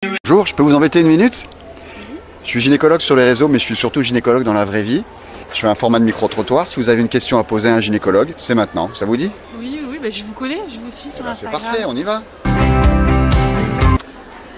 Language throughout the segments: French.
Bonjour, je peux vous embêter une minute? Je suis gynécologue sur les réseaux, mais je suis surtout gynécologue dans la vraie vie. Je fais un format de micro-trottoir. Si vous avez une question à poser à un gynécologue, c'est maintenant. Ça vous dit? Oui, bah, je vous connais, je vous suis sur C'est Instagram. parfait, on y va.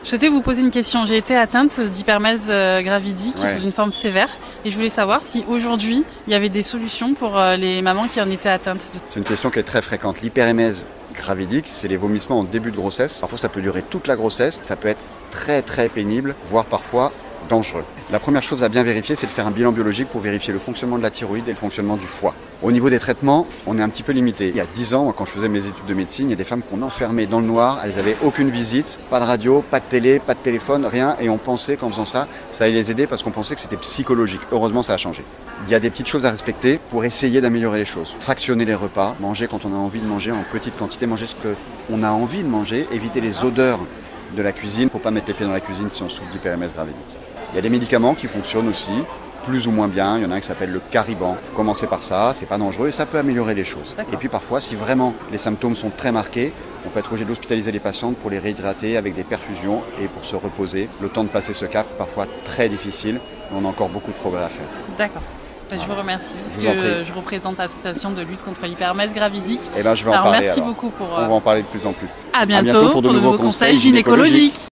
Je souhaitais vous poser une question. J'ai été atteinte d'hypermèse gravidique Ouais. sous une forme sévère et je voulais savoir si aujourd'hui il y avait des solutions pour les mamans qui en étaient atteintes. C'est une question qui est très fréquente. L'hyperémèse gravidique, c'est les vomissements en début de grossesse. Parfois, ça peut durer toute la grossesse. Ça peut être très pénible, voire parfois dangereux. La première chose à bien vérifier, c'est de faire un bilan biologique pour vérifier le fonctionnement de la thyroïde et le fonctionnement du foie. Au niveau des traitements, on est un petit peu limité. Il y a 10 ans, quand je faisais mes études de médecine, il y a des femmes qu'on enfermait dans le noir, elles n'avaient aucune visite, pas de radio, pas de télé, pas de téléphone, rien, et on pensait qu'en faisant ça, ça allait les aider parce qu'on pensait que c'était psychologique. Heureusement, ça a changé. Il y a des petites choses à respecter pour essayer d'améliorer les choses. Fractionner les repas, manger quand on a envie de manger en petite quantité, manger ce qu'on a envie de manger, éviter les odeurs de la cuisine. Il ne faut pas mettre les pieds dans la cuisine si on souffre d'hyperémèse gravidique. Il y a des médicaments qui fonctionnent aussi, plus ou moins bien. Il y en a un qui s'appelle le Cariban. Il faut commencer par ça, c'est pas dangereux et ça peut améliorer les choses. Et puis parfois, si vraiment les symptômes sont très marqués, on peut être obligé d'hospitaliser les patientes pour les réhydrater avec des perfusions et pour se reposer. Le temps de passer ce cap, parfois très difficile, mais on a encore beaucoup de progrès à faire. D'accord. Je vous remercie parce Je vous en prie. que je représente l'association de lutte contre l'hypermèse gravidique. Et ben je vais en Alors parler. merci alors. beaucoup pour. On va en parler de plus en plus. À bientôt pour de nouveaux conseils gynécologiques.